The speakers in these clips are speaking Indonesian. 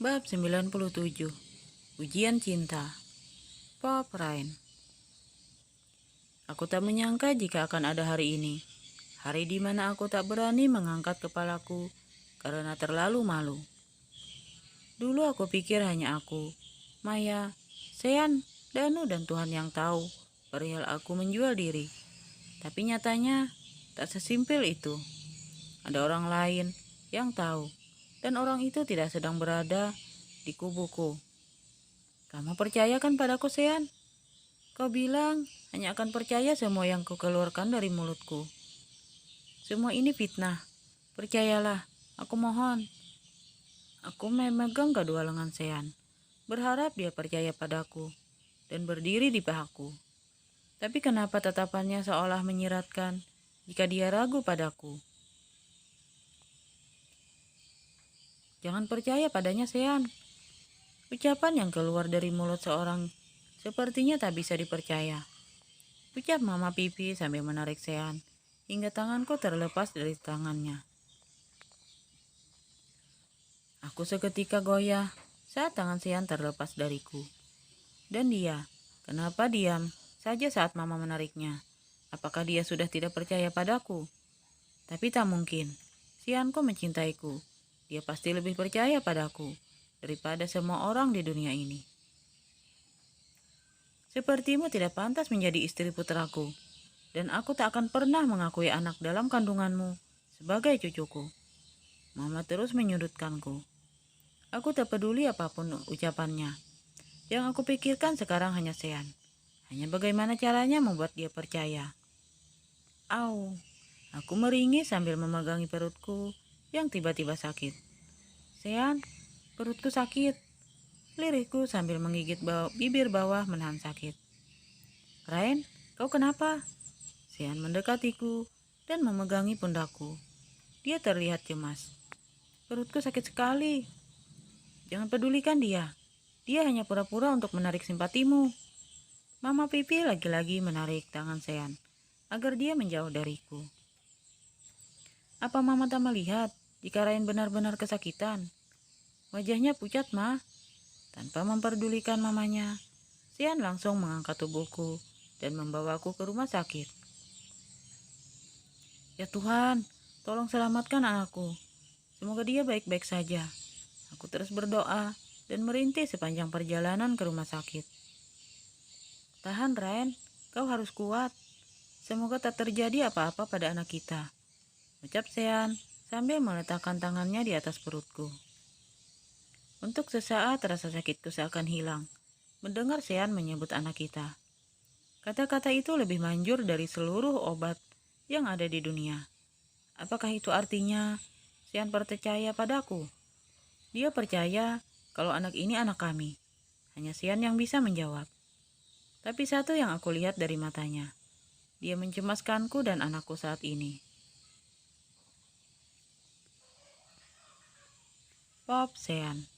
Bab 97. Ujian Cinta. Pop Rain. Aku tak menyangka jika akan ada hari ini. Hari di mana aku tak berani mengangkat kepalaku karena terlalu malu. Dulu aku pikir hanya aku, Maya, Sean, Danu dan Tuhan yang tahu perihal aku menjual diri. Tapi nyatanya tak sesimpel itu. Ada orang lain yang tahu, dan orang itu tidak sedang berada di kubuku. Kamu percaya kan padaku, Sean? Kau bilang hanya akan percaya semua yang kau keluarkan dari mulutku. Semua ini fitnah. Percayalah, aku mohon. Aku memegang kedua lengan Sean, berharap dia percaya padaku dan berdiri di pihakku. Tapi kenapa tatapannya seolah menyiratkan jika dia ragu padaku? Jangan percaya padanya, Sean. Ucapan yang keluar dari mulut seorang sepertinya tak bisa dipercaya. Ucap Mama Pipi sambil menarik Sean hingga tanganku terlepas dari tangannya. Aku seketika goyah saat tangan Sean terlepas dariku. Dan dia, kenapa diam saja saat Mama menariknya? Apakah dia sudah tidak percaya padaku? Tapi tak mungkin. Seanku mencintaiku. Dia pasti lebih percaya padaku daripada semua orang di dunia ini. Sepertimu tidak pantas menjadi istri putraku, dan aku tak akan pernah mengakui anak dalam kandunganmu sebagai cucuku. Mama terus menyudutkanku. Aku tak peduli apapun ucapannya. Yang aku pikirkan sekarang hanya Sean. Hanya bagaimana caranya membuat dia percaya. Au, aku meringis sambil memegangi perutku yang tiba-tiba sakit. Sean, perutku sakit. Lirihku sambil menggigit bibir bawah menahan sakit. Rain, kau kenapa? Sean mendekatiku dan memegangi pundakku. Dia terlihat cemas. Perutku sakit sekali. Jangan pedulikan dia. Dia hanya pura-pura untuk menarik simpatimu. Mama Pipi lagi-lagi menarik tangan Sean agar dia menjauh dariku. Apa Mama tak melihat jika Rain benar-benar kesakitan? Wajahnya pucat, Ma. Tanpa memperdulikan mamanya, Sean langsung mengangkat tubuhku dan membawaku ke rumah sakit. Ya Tuhan, tolong selamatkan anakku. Semoga dia baik-baik saja. Aku terus berdoa dan merintih sepanjang perjalanan ke rumah sakit. Tahan, Rain. Kau harus kuat. Semoga tak terjadi apa-apa pada anak kita. Ucap Sean sambil meletakkan tangannya di atas perutku. Untuk sesaat rasa sakitku seakan hilang mendengar Sean menyebut anak kita. Kata-kata itu lebih manjur dari seluruh obat yang ada di dunia. Apakah itu artinya Sean percaya padaku? Dia percaya kalau anak ini anak kami. Hanya Sean yang bisa menjawab. Tapi satu yang aku lihat dari matanya. Dia mencemaskanku dan anakku saat ini. Pop Sean.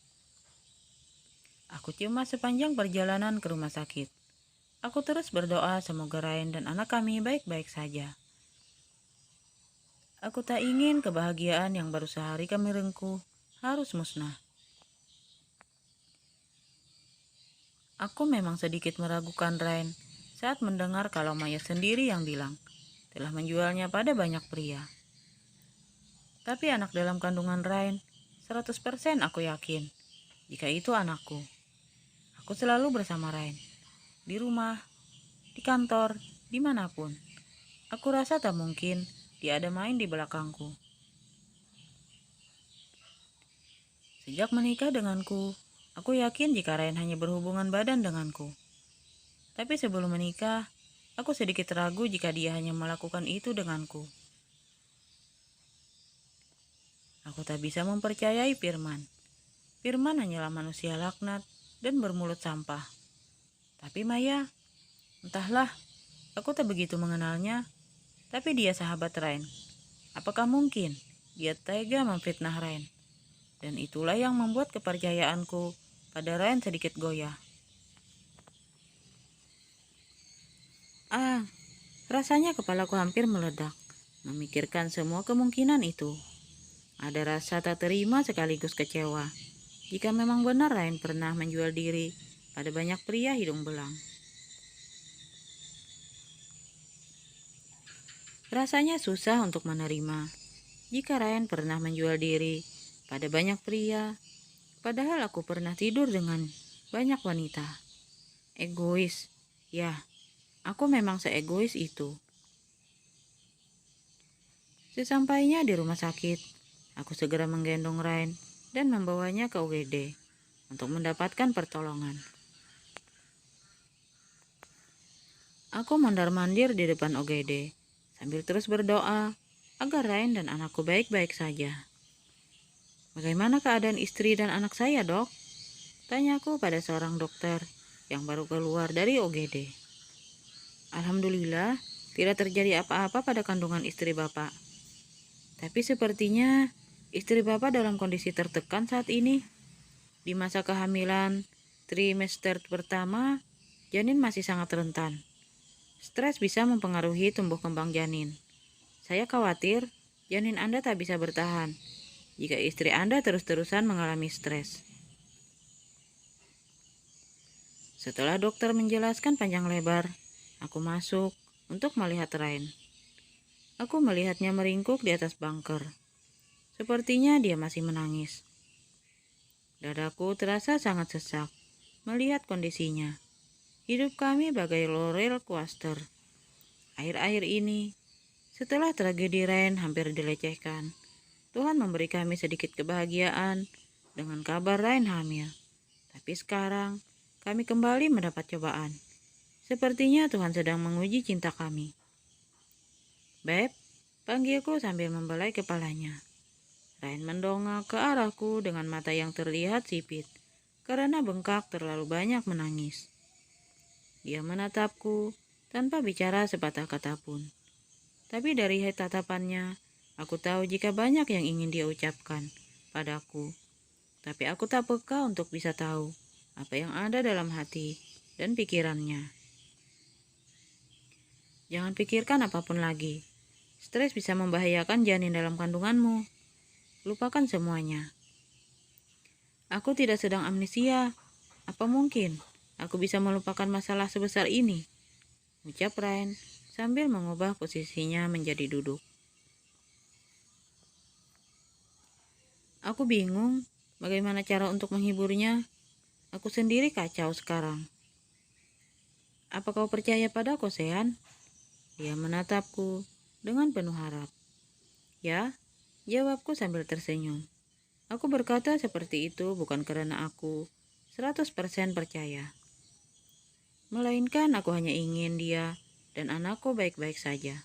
Aku cemas sepanjang perjalanan ke rumah sakit. Aku terus berdoa semoga Ryan dan anak kami baik-baik saja. Aku tak ingin kebahagiaan yang baru sehari kami rengkuh harus musnah. Aku memang sedikit meragukan Ryan saat mendengar kalau Maya sendiri yang bilang telah menjualnya pada banyak pria. Tapi anak dalam kandungan Ryan 100% aku yakin jika itu anakku. Aku selalu bersama Ryan, di rumah, di kantor, dimanapun. Aku rasa tak mungkin dia ada main di belakangku. Sejak menikah denganku, aku yakin jika Ryan hanya berhubungan badan denganku. Tapi sebelum menikah, aku sedikit ragu jika dia hanya melakukan itu denganku. Aku tak bisa mempercayai Firman. Firman hanyalah manusia laknat dan bermulut sampah. Tapi Maya, entahlah, aku tak begitu mengenalnya. Tapi dia sahabat Ryan. Apakah mungkin dia tega memfitnah Ryan? Dan itulah yang membuat kepercayaanku pada Ryan sedikit goyah. Rasanya kepalaku hampir meledak memikirkan semua kemungkinan itu. Ada rasa tak terima sekaligus kecewa. jika memang benar Ryan pernah menjual diri pada banyak pria hidung belang. Rasanya susah untuk menerima jika Ryan pernah menjual diri pada banyak pria, padahal aku pernah tidur dengan banyak wanita. Egois, ya, aku memang seegois itu. Sesampainya di rumah sakit, aku segera menggendong Ryan dan membawanya ke UGD untuk mendapatkan pertolongan. Aku mondar-mandir di depan OGD sambil terus berdoa agar Ryan dan anakku baik-baik saja. "Bagaimana keadaan istri dan anak saya, Dok?" tanyaku pada seorang dokter yang baru keluar dari OGD. "Alhamdulillah, tidak terjadi apa-apa pada kandungan istri Bapak. Tapi sepertinya istri Bapak dalam kondisi tertekan saat ini. Di masa kehamilan, trimester pertama, janin masih sangat rentan. Stres bisa mempengaruhi tumbuh kembang janin. Saya khawatir janin Anda tak bisa bertahan jika istri Anda terus-terusan mengalami stres." Setelah dokter menjelaskan panjang lebar, aku masuk untuk melihat Ryan. Aku melihatnya meringkuk di atas bunker. Sepertinya dia masih menangis. Dadaku terasa sangat sesak melihat kondisinya. Hidup kami bagai roller coaster. Akhir-akhir ini, setelah tragedi Ryan hampir dilecehkan, Tuhan memberi kami sedikit kebahagiaan dengan kabar Ryan hamil. Tapi sekarang, kami kembali mendapat cobaan. Sepertinya Tuhan sedang menguji cinta kami. "Beb," panggilku sambil membelai kepalanya. Ryan mendongak ke arahku dengan mata yang terlihat sipit karena bengkak terlalu banyak menangis. Dia menatapku tanpa bicara sepatah kata pun. Tapi dari tatapannya, aku tahu jika banyak yang ingin dia ucapkan padaku. Tapi aku tak peka untuk bisa tahu apa yang ada dalam hati dan pikirannya. "Jangan pikirkan apapun lagi. Stres bisa membahayakan janin dalam kandunganmu. Lupakan semuanya." "Aku tidak sedang amnesia. Apa mungkin aku bisa melupakan masalah sebesar ini?" ucap Ryan sambil mengubah posisinya menjadi duduk. Aku bingung bagaimana cara untuk menghiburnya. Aku sendiri kacau sekarang. "Apa kau percaya padaku, Sean?" Dia menatapku dengan penuh harap. "Ya," jawabku sambil tersenyum. Aku berkata seperti itu bukan karena aku 100% percaya, melainkan aku hanya ingin dia dan anakku baik-baik saja.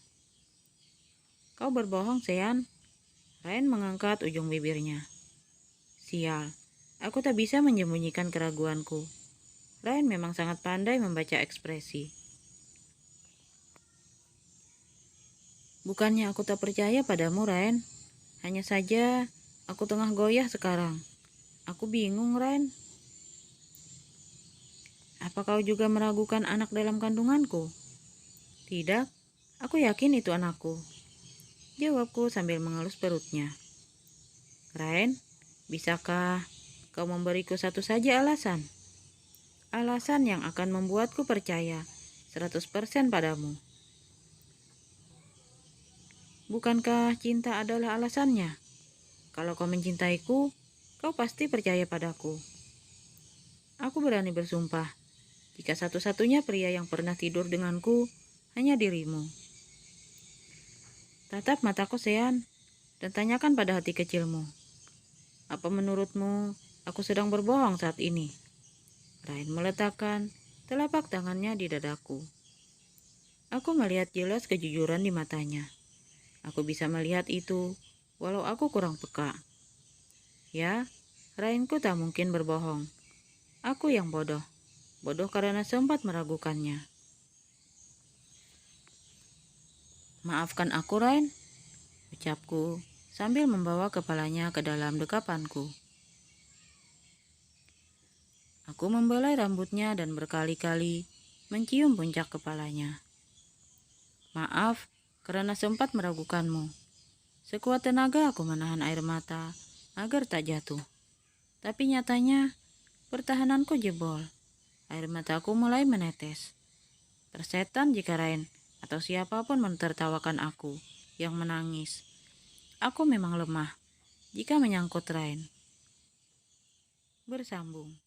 "Kau berbohong, Sean." Ryan mengangkat ujung bibirnya. Sial, aku tak bisa menyembunyikan keraguanku. Ryan memang sangat pandai membaca ekspresi. "Bukannya aku tak percaya padamu, Ryan. Hanya saja aku tengah goyah sekarang. Aku bingung, Ryan. Apa kau juga meragukan anak dalam kandunganku?" "Tidak, aku yakin itu anakku," jawabku sambil mengelus perutnya. "Ryan, bisakah kau memberiku satu saja alasan? Alasan yang akan membuatku percaya 100% padamu. Bukankah cinta adalah alasannya? Kalau kau mencintaiku, kau pasti percaya padaku. Aku berani bersumpah, jika satu-satunya pria yang pernah tidur denganku hanya dirimu." "Tatap mataku, Sean, dan tanyakan pada hati kecilmu. Apa menurutmu aku sedang berbohong saat ini?" Ryan meletakkan telapak tangannya di dadaku. Aku melihat jelas kejujuran di matanya. Aku bisa melihat itu, walau aku kurang peka. Ya, Ryanku tak mungkin berbohong. Aku yang bodoh. Bodoh karena sempat meragukannya. "Maafkan aku, Ryan," ucapku sambil membawa kepalanya ke dalam dekapanku. Aku membelai rambutnya dan berkali-kali mencium puncak kepalanya. "Maaf karena sempat meragukanmu." Sekuat tenaga aku menahan air mata agar tak jatuh. Tapi nyatanya, pertahananku jebol. Air mataku mulai menetes. Persetan jika Rain atau siapapun menertawakan aku yang menangis. Aku memang lemah jika menyangkut Rain. Bersambung.